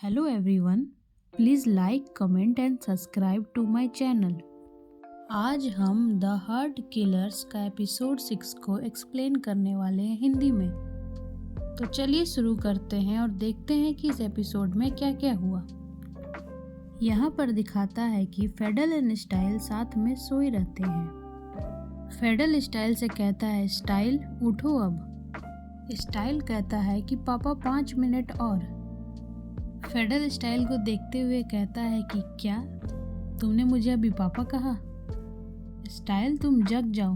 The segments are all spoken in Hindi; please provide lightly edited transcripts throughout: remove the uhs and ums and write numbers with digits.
Hello everyone, please like, comment and subscribe to my channel। आज हम द हार्ट किलर्स का एपिसोड 6 को एक्सप्लेन करने वाले हैं हिंदी में। तो चलिए शुरू करते हैं और देखते हैं कि इस एपिसोड में क्या क्या हुआ। यहाँ पर दिखाता है कि फेडल एंड स्टाइल साथ में सोए रहते हैं। फेडल स्टाइल से कहता है स्टाइल उठो अब। स्टाइल कहता है कि पापा 5 मिनट और। फेडल स्टाइल को देखते हुए कहता है कि क्या तुमने मुझे अभी पापा कहा? स्टाइल तुम जग जाओ,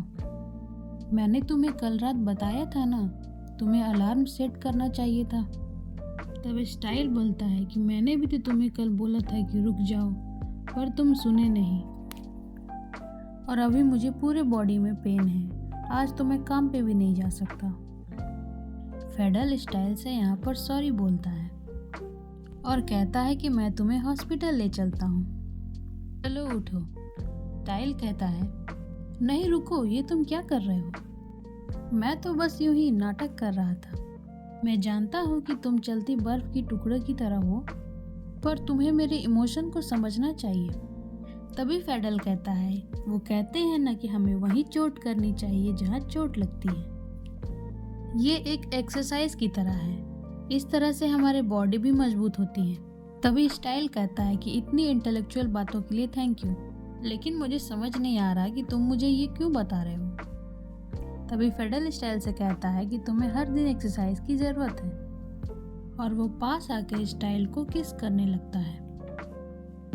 मैंने तुम्हें कल रात बताया था ना, तुम्हें अलार्म सेट करना चाहिए था। तब स्टाइल बोलता है कि मैंने भी तो तुम्हें कल बोला था कि रुक जाओ, पर तुम सुने नहीं और अभी मुझे पूरे बॉडी में पेन है, आज तो मैं काम पे भी नहीं जा सकता। फेडल स्टाइल से यहाँ पर सॉरी बोलता है और कहता है कि मैं तुम्हें हॉस्पिटल ले चलता हूँ, चलो उठो। स्टाइल कहता है नहीं रुको, ये तुम क्या कर रहे हो? मैं तो बस यूं ही नाटक कर रहा था। मैं जानता हूँ कि तुम चलती बर्फ की टुकड़े की तरह हो, पर तुम्हें मेरे इमोशन को समझना चाहिए। तभी फेडल कहता है, वो कहते हैं ना कि हमें वहीं चोट करनी चाहिए जहाँ चोट लगती है। ये एक एक्सरसाइज की तरह है, इस तरह से हमारे बॉडी भी मजबूत होती है। तभी स्टाइल कहता है कि इतनी इंटेलेक्चुअल बातों के लिए थैंक यू, लेकिन मुझे समझ नहीं आ रहा कि तुम मुझे ये क्यों बता रहे हो। तभी फेडल स्टाइल से कहता है कि तुम्हें हर दिन एक्सरसाइज की ज़रूरत है, और वो पास आकर स्टाइल को किस करने लगता है।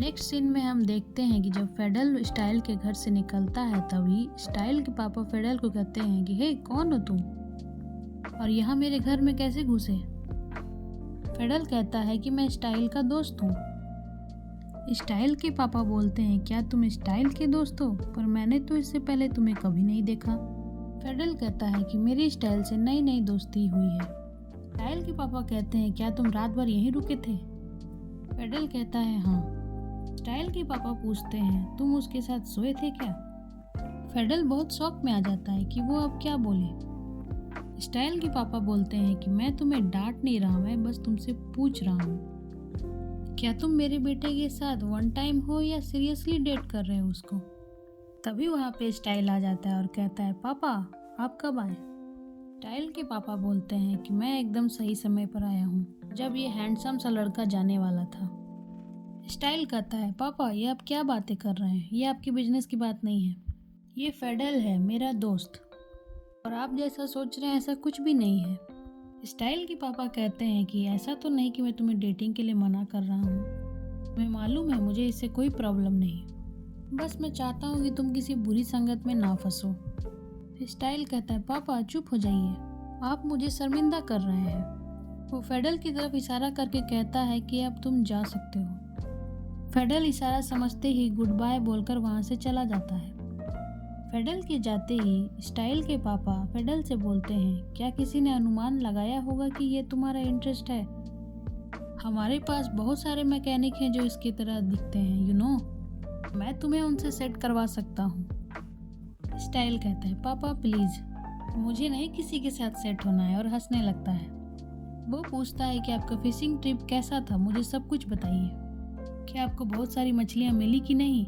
नेक्स्ट सीन में हम देखते हैं कि जब फेडल स्टाइल के घर से निकलता है, तभी स्टाइल के पापा फेडल को कहते हैं कि हे कौन हो तुम, और यहाँ मेरे घर में कैसे घुसे? फेडल कहता है कि मैं स्टाइल का दोस्त हूँ। स्टाइल के पापा बोलते हैं क्या तुम स्टाइल के दोस्त हो, पर मैंने तो इससे पहले तुम्हें कभी नहीं देखा। फेडल कहता है कि मेरी स्टाइल से नई नई दोस्ती हुई है। स्टाइल के पापा कहते हैं क्या तुम रात भर यहीं रुके थे? फेडल कहता है हाँ। स्टाइल के पापा पूछते हैं तुम उसके साथ सोए थे क्या? फेडल बहुत शौक में आ जाता है कि वो अब क्या बोले। स्टाइल के पापा बोलते हैं कि मैं तुम्हें डांट नहीं रहा, मैं बस तुमसे पूछ रहा हूँ, क्या तुम मेरे बेटे के साथ वन टाइम हो या सीरियसली डेट कर रहे हो उसको? तभी वहाँ पे स्टाइल आ जाता है और कहता है पापा आप कब आए? स्टाइल के पापा बोलते हैं कि मैं एकदम सही समय पर आया हूँ, जब ये हैंडसम सा लड़का जाने वाला था। स्टाइल कहता है पापा ये आप क्या बातें कर रहे हैं, ये आपकी बिजनेस की बात नहीं है, ये फेडल है मेरा दोस्त, और आप जैसा सोच रहे हैं ऐसा कुछ भी नहीं है। स्टाइल के पापा कहते हैं कि ऐसा तो नहीं कि मैं तुम्हें डेटिंग के लिए मना कर रहा हूँ, मैं मालूम है मुझे इससे कोई प्रॉब्लम नहीं, बस मैं चाहता हूँ कि तुम किसी बुरी संगत में ना फंसो। स्टाइल कहता है पापा चुप हो जाइए, आप मुझे शर्मिंदा कर रहे हैं। वो फेडल की तरफ इशारा करके कहता है कि अब तुम जा सकते हो। फेडल इशारा समझते ही गुड बाय बोलकर वहाँ से चला जाता है। फेडल के जाते ही स्टाइल के पापा फेडल से बोलते हैं क्या किसी ने अनुमान लगाया होगा कि ये तुम्हारा इंटरेस्ट है? हमारे पास बहुत सारे मैकेनिक हैं जो इसकी तरह दिखते हैं, मैं तुम्हें उनसे सेट करवा सकता हूँ। स्टाइल कहता है पापा प्लीज, मुझे नहीं किसी के साथ सेट होना है, और हंसने लगता है। वो पूछता है कि आपका फिशिंग ट्रिप कैसा था, मुझे सब कुछ बताइए, क्या आपको बहुत सारी मछलियाँ मिली कि नहीं?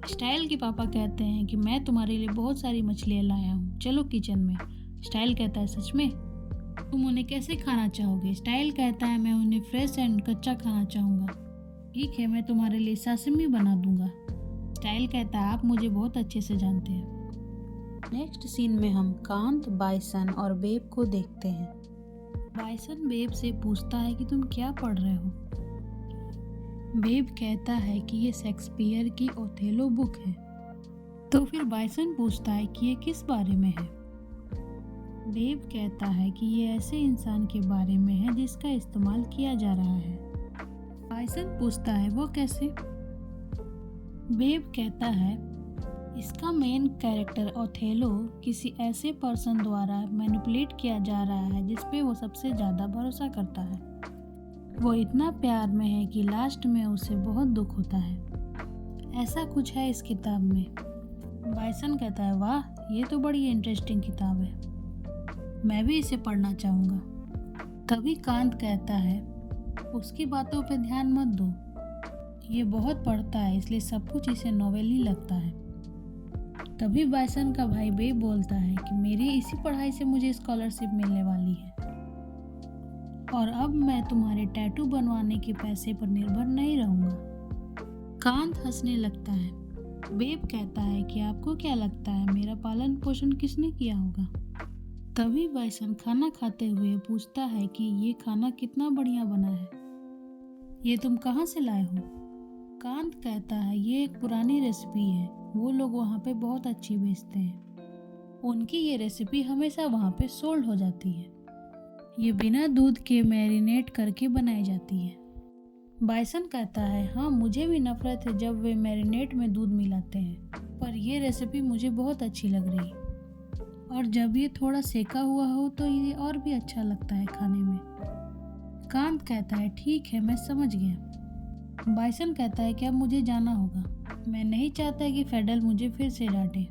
स्टाइल के पापा कहते हैं कि मैं तुम्हारे लिए बहुत सारी मछलियाँ लाया हूँ, चलो किचन में। स्टाइल कहता है सच में? तुम उन्हें कैसे खाना चाहोगे? स्टाइल कहता है मैं उन्हें फ्रेश एंड कच्चा खाना चाहूँगा। ठीक है, मैं तुम्हारे लिए सासिमी बना दूंगा। स्टाइल कहता है आप मुझे बहुत अच्छे से जानते हैं। नेक्स्ट सीन में हम कांत, बाइसन और बेब को देखते हैं। बाइसन बेब से पूछता है कि तुम क्या पढ़ रहे हो? बेब कहता है कि ये शेक्सपियर की ओथेलो बुक है। तो फिर बाइसन पूछता है कि ये किस बारे में है? बेब कहता है कि ये ऐसे इंसान के बारे में है जिसका इस्तेमाल किया जा रहा है। बाइसन पूछता है वो कैसे? बेब कहता है इसका मेन कैरेक्टर ओथेलो किसी ऐसे पर्सन द्वारा मैनिपुलेट किया जा रहा है जिस पे वो सबसे ज़्यादा भरोसा करता है। वो इतना प्यार में है कि लास्ट में उसे बहुत दुख होता है। ऐसा कुछ है इस किताब में। बाइसन कहता है वाह ये तो बड़ी इंटरेस्टिंग किताब है, मैं भी इसे पढ़ना चाहूँगा। तभी कांत कहता है उसकी बातों पे ध्यान मत दो। ये बहुत पढ़ता है इसलिए सब कुछ इसे नॉवेल ही लगता है। तभी बाइसन का भाई बेब बोलता है कि मेरी इसी पढ़ाई से मुझे स्कॉलरशिप मिलने वाली है और अब मैं तुम्हारे टैटू बनवाने के पैसे पर निर्भर नहीं रहूंगा। कांत हंसने लगता है। बेब कहता है कि आपको क्या लगता है मेरा पालन पोषण किसने किया होगा? तभी बाइसन खाना खाते हुए पूछता है कि ये खाना कितना बढ़िया बना है, ये तुम कहाँ से लाए हो? कांत कहता है ये एक पुरानी रेसिपी है, वो लोग वहाँ पे बहुत अच्छी बेचते हैं, उनकी ये रेसिपी हमेशा वहाँ पे सोल्ड हो जाती है। ये बिना दूध के मैरिनेट करके बनाई जाती है। बाइसन कहता है हाँ मुझे भी नफरत है जब वे मैरिनेट में दूध मिलाते हैं, पर ये रेसिपी मुझे बहुत अच्छी लग रही और जब ये थोड़ा सेका हुआ हो तो ये और भी अच्छा लगता है खाने में। कांत कहता है ठीक है मैं समझ गया। बाइसन कहता है कि अब मुझे जाना होगा, मैं नहीं चाहता कि फेडल मुझे फिर से डांटे।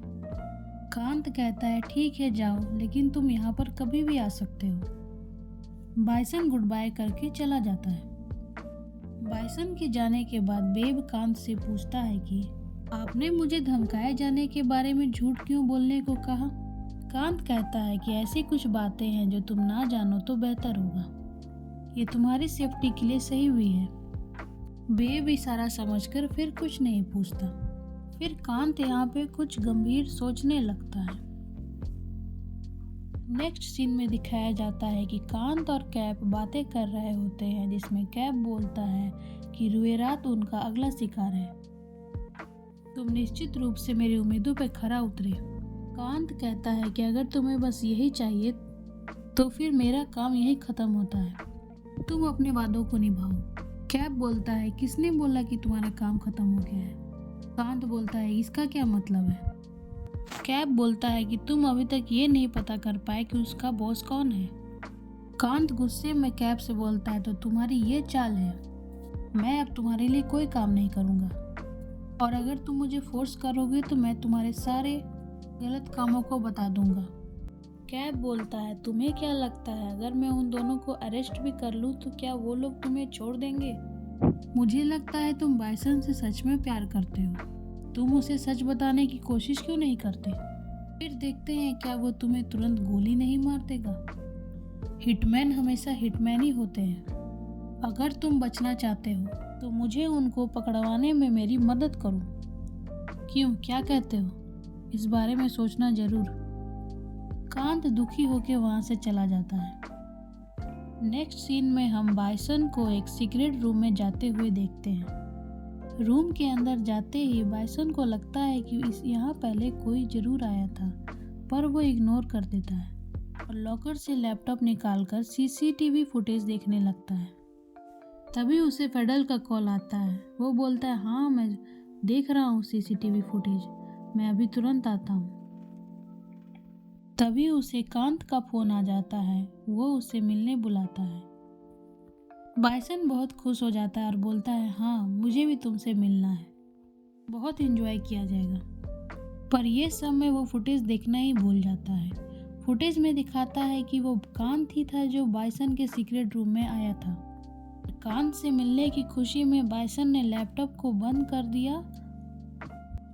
कांत कहता है ठीक है जाओ, लेकिन तुम यहाँ पर कभी भी आ सकते हो। बाइसन गुड बाय करके चला जाता है। बाइसन के जाने के बाद बेब कांत से पूछता है कि आपने मुझे धमकाए जाने के बारे में झूठ क्यों बोलने को कहा? कांत कहता है कि ऐसी कुछ बातें हैं जो तुम ना जानो तो बेहतर होगा, ये तुम्हारी सेफ्टी के लिए सही हुई है। बेब इशारा समझकर फिर कुछ नहीं पूछता। फिर कांत यहाँ पे कुछ गंभीर सोचने लगता है। नेक्स्ट सीन में दिखाया जाता है कि कांत और कैप बातें कर रहे होते हैं, जिसमें कैप बोलता है कि रुएरात उनका अगला शिकार है, तुम निश्चित रूप से मेरी उम्मीदों पर खरा उतरे। कांत कहता है कि अगर तुम्हें बस यही चाहिए तो फिर मेरा काम यही खत्म होता है, तुम अपने वादों को निभाओ। कैप बोलता है किसने बोला कि तुम्हारा काम खत्म हो गया है? कांत बोलता है इसका क्या मतलब है? कैप बोलता है कि तुम अभी तक ये नहीं पता कर पाए कि उसका बॉस कौन है। कांत गुस्से में कैप से बोलता है तो तुम्हारी ये चाल है, मैं अब तुम्हारे लिए कोई काम नहीं करूँगा और अगर तुम मुझे फोर्स करोगे तो मैं तुम्हारे सारे गलत कामों को बता दूंगा। कैप बोलता है तुम्हें क्या लगता है अगर मैं उन दोनों को अरेस्ट भी कर लूँ तो क्या वो लोग तुम्हें छोड़ देंगे? मुझे लगता है तुम बाइसन से सच में प्यार करते हो, तुम उसे सच बताने की कोशिश क्यों नहीं करते? फिर देखते हैं क्या वो तुम्हें तुरंत गोली नहीं मार देगा। हिटमैन हमेशा हिटमैन ही होते हैं। अगर तुम बचना चाहते हो तो मुझे उनको पकड़वाने में मेरी मदद करो। क्यों, क्या कहते हो? इस बारे में सोचना जरूर। कांत दुखी होकर वहां से चला जाता है। नेक्स्ट सीन में हम बाइसन को एक सीक्रेट रूम में जाते हुए देखते हैं। रूम के अंदर जाते ही बाइसन को लगता है कि यहाँ पहले कोई जरूर आया था, पर वो इग्नोर कर देता है और लॉकर से लैपटॉप निकालकर सीसीटीवी फुटेज देखने लगता है। तभी उसे फेडल का कॉल आता है। वो बोलता है हाँ मैं देख रहा हूँ सीसीटीवी फुटेज, मैं अभी तुरंत आता हूँ। तभी उसे कांत का फोन आ जाता है, वो उसे मिलने बुलाता है। बाइसन बहुत खुश हो जाता है और बोलता है हाँ मुझे भी तुमसे मिलना है, बहुत एंजॉय किया जाएगा। पर ये सब में वो फुटेज देखना ही भूल जाता है। फुटेज में दिखाता है कि वो कांत ही था जो बाइसन के सीक्रेट रूम में आया था। कांत से मिलने की खुशी में बाइसन ने लैपटॉप को बंद कर दिया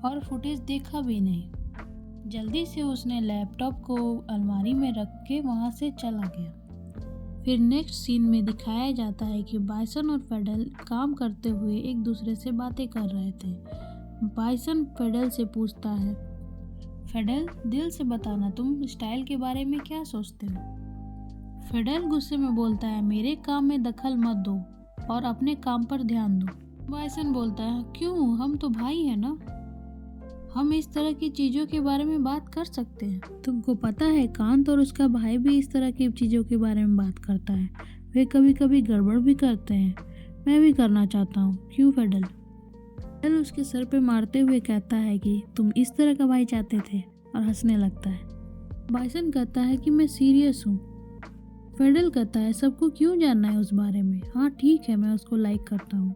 और फुटेज देखा भी नहीं। जल्दी से उसने लैपटॉप को अलमारी में रख के वहाँ से चला गया। फिर नेक्स्ट सीन में दिखाया जाता है कि बाइसन और फेडल काम करते हुए एक दूसरे से बातें कर रहे थे। बाइसन फेडल से पूछता है, फेडल दिल से बताना तुम स्टाइल के बारे में क्या सोचते हो? फेडल गुस्से में बोलता है मेरे काम में दखल मत दो और अपने काम पर ध्यान दो। बाइसन बोलता है क्यों, हम तो भाई हैं ना, हम इस तरह की चीज़ों के बारे में बात कर सकते हैं। तुमको पता है कांत और उसका भाई भी इस तरह की चीज़ों के बारे में बात करता है, वे कभी कभी गड़बड़ भी करते हैं, मैं भी करना चाहता हूँ, क्यों फेडल? फेडल उसके सर पे मारते हुए कहता है कि तुम इस तरह का भाई चाहते थे और हंसने लगता है। बाइसन कहता है कि मैं सीरियस हूँ। फेडल कहता है सबको क्यों जानना है उस बारे में, हाँ ठीक है मैं उसको लाइक करता हूँ।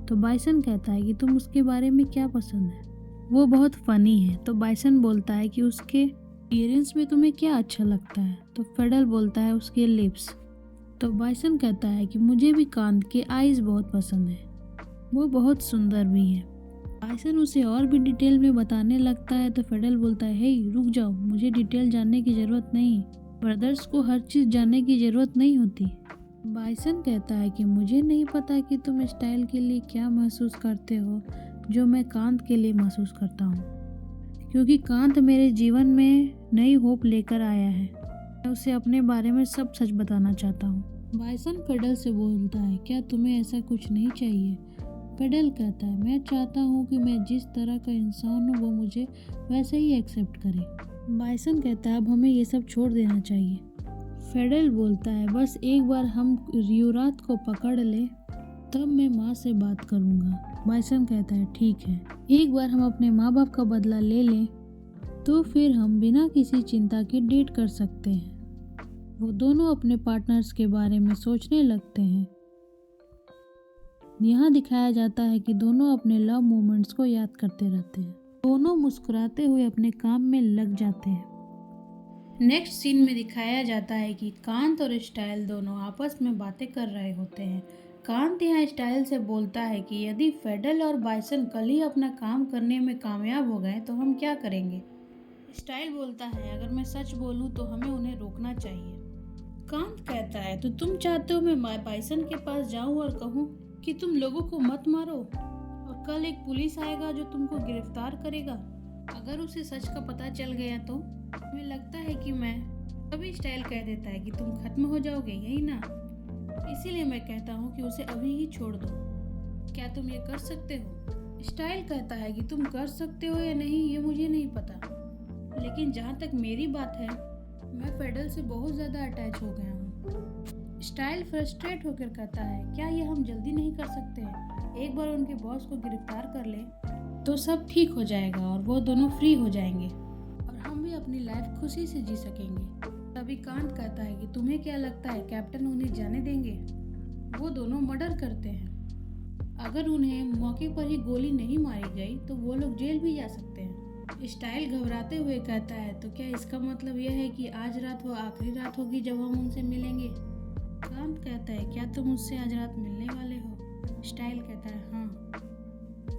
तो बाइसन कहता है कि तुम उसके बारे में क्या पसंद है, वो बहुत फनी है। तो बाइसन बोलता है कि उसके इयरिंग्स में तुम्हें क्या अच्छा लगता है? तो फेडल बोलता है उसके लिप्स। तो बाइसन कहता है कि मुझे भी कांत के आईज बहुत पसंद है, वो बहुत सुंदर भी है। बाइसन उसे और भी डिटेल में बताने लगता है तो फेडल बोलता है, हे रुक जाओ, मुझे डिटेल जानने की ज़रूरत नहीं, ब्रदर्स को हर चीज़ जानने की ज़रूरत नहीं होती। बाइसन कहता है कि मुझे नहीं पता कि तुम स्टाइल के लिए क्या महसूस करते हो जो मैं कांत के लिए महसूस करता हूँ, क्योंकि कांत मेरे जीवन में नई होप लेकर आया है। मैं उसे अपने बारे में सब सच बताना चाहता हूँ। बाइसन फेडल से बोलता है, क्या तुम्हें ऐसा कुछ नहीं चाहिए? फेडल कहता है, मैं चाहता हूँ कि मैं जिस तरह का इंसान हूँ वो मुझे वैसे ही एक्सेप्ट करे। बाइसन कहता है, अब हमें ये सब छोड़ देना चाहिए। फेडल बोलता है, बस एक बार हम रियोरात को पकड़ ले तब मैं माँ से बात करूँगा। बाइसन कहता है, ठीक है, एक बार हम अपने माँ बाप का बदला ले लें तो फिर हम बिना किसी चिंता के डेट कर सकते हैं। वो दोनों अपने पार्टनर्स के बारे में सोचने लगते हैं। यहाँ दिखाया जाता है कि दोनों अपने लव मोमेंट्स को याद करते रहते हैं। दोनों मुस्कुराते हुए अपने काम में लग जाते हैं। नेक्स्ट सीन में दिखाया जाता है कि कांत और स्टाइल दोनों आपस में बातें कर रहे होते हैं। कांत यहाँ स्टाइल से बोलता है कि यदि फेडल और बाइसन कल ही अपना काम करने में कामयाब हो गए तो हम क्या करेंगे। स्टाइल बोलता है, अगर मैं सच बोलूं तो हमें उन्हें रोकना चाहिए। कांत कहता है, तो तुम चाहते हो मैं बाइसन के पास जाऊं और कहूं कि तुम लोगों को मत मारो और कल एक पुलिस आएगा जो तुमको गिरफ्तार करेगा। अगर उसे सच का पता चल गया तो मुझे लगता है कि मैं तभी स्टाइल कह देता है कि तुम खत्म हो जाओगे, यही ना। इसीलिए मैं कहता हूँ कि उसे अभी ही छोड़ दो। क्या तुम ये कर सकते हो? स्टाइल कहता है कि तुम कर सकते हो या नहीं ये मुझे नहीं पता, लेकिन जहाँ तक मेरी बात है मैं फेडल से बहुत ज़्यादा अटैच हो गया हूँ। स्टाइल फ्रस्ट्रेट होकर कहता है, क्या ये हम जल्दी नहीं कर सकते? एक बार उनके बॉस को गिरफ्तार कर ले तो सब ठीक हो जाएगा और वो दोनों फ्री हो जाएंगे और हम भी अपनी लाइफ खुशी से जी सकेंगे। तभी कांत कहता है कि तुम्हें क्या लगता है कैप्टन उन्हें जाने देंगे? वो दोनों मर्डर करते हैं। अगर उन्हें मौके पर ही गोली नहीं मारी गई तो वो लोग जेल भी जा सकते हैं। स्टाइल घबराते हुए कहता है, तो क्या इसका मतलब यह है कि आज रात वो आखिरी रात होगी जब हम उनसे मिलेंगे? कांत कहता है, क्या तुम मुझसे आज रात मिलने वाले हो? स्टाइल कहता है, हाँ।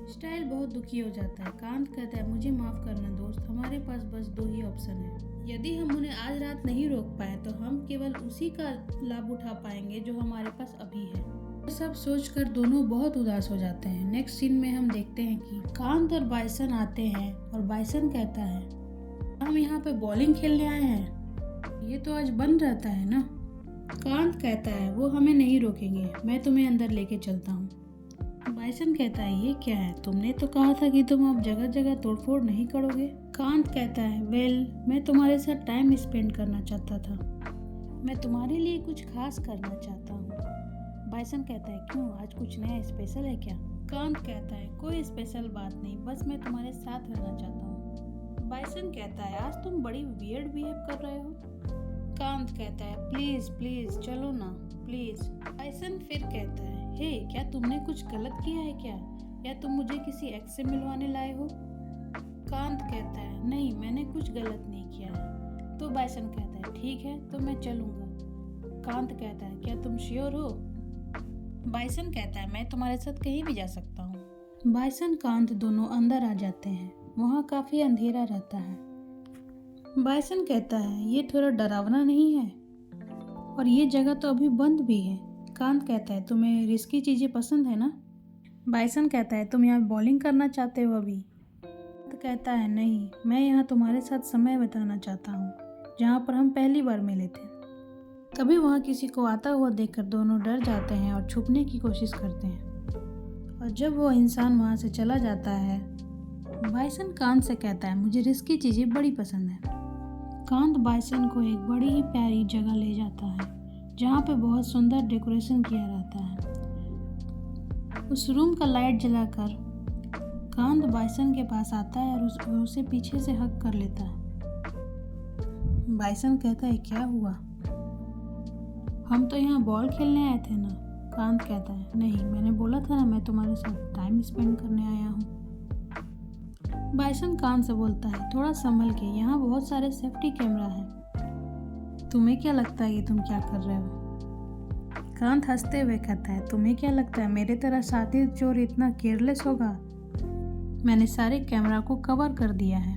स्टाइल बहुत दुखी हो जाता है। कांत कहता है, मुझे माफ़ करना दोस्त, हमारे पास बस दो ही ऑप्शन है। यदि हम उन्हें आज रात नहीं रोक पाए तो हम केवल उसी का लाभ उठा पाएंगे जो हमारे पास अभी है। सब सोचकर दोनों बहुत उदास हो जाते हैं। नेक्स्ट सीन में हम देखते हैं कि कांत और बाइसन आते हैं और बाइसन कहता है, हम यहाँ पे बॉलिंग खेलने आए हैं, ये तो आज बंद रहता है ना। कांत कहता है, वो हमें नहीं रोकेंगे, मैं तुम्हें अंदर लेके चलता हूँ। बाइसन कहता है, ये क्या है? तुमने तो कहा था कि तुम अब जगह जगह तोड़फोड़ नहीं करोगे। कांत कहता है, मैं तुम्हारे साथ टाइम स्पेंड करना चाहता था, मैं तुम्हारे लिए कुछ खास करना चाहता हूँ। बाइसन कहता है, क्यों, आज कुछ नया स्पेशल है क्या? कांत कहता है, कोई स्पेशल बात नहीं, बस मैं तुम्हारे साथ रहना चाहता हूँ। बाइसन कहता है, आज तुम बड़ी वियर्ड बिहेव कर रहे हो। कांत कहता है, प्लीज प्लीज चलो ना प्लीज। बाइसन फिर कहता है, हे क्या तुमने कुछ गलत किया है क्या, या तुम मुझे किसी एक्स से मिलवाने लाए हो? कांत कहता है, नहीं मैंने कुछ गलत नहीं किया है। तो बाइसन कहता है, ठीक है तो मैं चलूँगा। कांत कहता है, क्या तुम श्योर हो? बाइसन कहता है, मैं तुम्हारे साथ कहीं भी जा सकता हूँ। बाइसन कांत दोनों अंदर आ जाते हैं। वहाँ काफ़ी अंधेरा रहता है। बाइसन कहता है, ये थोड़ा डरावना नहीं है, और ये जगह तो अभी बंद भी है। कांत कहता है, तुम्हें रिस्की चीज़ें पसंद है ना? बाइसन कहता है, तुम यहाँ बॉलिंग करना चाहते हो अभी? कांत कहता है, नहीं, मैं यहाँ तुम्हारे साथ समय बिताना चाहता हूँ, जहाँ पर हम पहली बार मिले थे। तभी वहाँ किसी को आता हुआ देखकर दोनों डर जाते हैं और छुपने की कोशिश करते हैं, और जब वो इंसान वहाँ से चला जाता है, बाइसन कांत से कहता है, मुझे रिस्की चीज़ें बड़ी पसंद है। कांत बाइसन को एक बड़ी ही प्यारी जगह ले जाता है जहाँ पे बहुत सुंदर डेकोरेशन किया रहता है। उस रूम का लाइट जलाकर कांत बाइसन के पास आता है और उसे पीछे से हग कर लेता है। बाइसन कहता है, क्या हुआ? हम तो यहाँ बॉल खेलने आए थे ना। कांत कहता है, नहीं, मैंने बोला था ना मैं तुम्हारे साथ टाइम स्पेंड करने आया हूँ। बाइसन कांत से बोलता है, थोड़ा संभल के, यहाँ बहुत सारे सेफ्टी कैमरा है, तुम्हें क्या लगता है कि तुम क्या कर रहे हो? कांत हंसते हुए कहता है, तुम्हें क्या लगता है मेरे तरह साथी चोर इतना केयरलेस होगा? मैंने सारे कैमरा को कवर कर दिया है।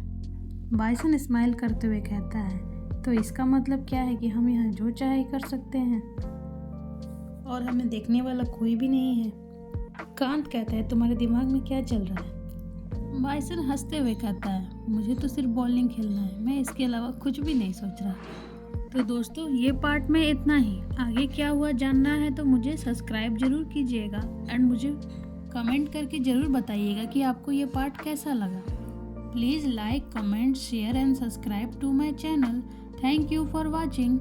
बाइसन स्माइल करते हुए कहता है, तो इसका मतलब क्या है कि हम यहाँ जो चाहे कर सकते हैं और हमें देखने वाला कोई भी नहीं है? कांत कहता है, तुम्हारे दिमाग में क्या चल रहा है? बाइसन हंसते हुए कहता है, मुझे तो सिर्फ बॉलिंग खेलना है, मैं इसके अलावा कुछ भी नहीं सोच रहा। तो दोस्तों, ये पार्ट में इतना ही। आगे क्या हुआ जानना है तो मुझे सब्सक्राइब जरूर कीजिएगा एंड मुझे कमेंट करके ज़रूर बताइएगा कि आपको ये पार्ट कैसा लगा। Please like, comment, share and subscribe to my channel. Thank you for watching.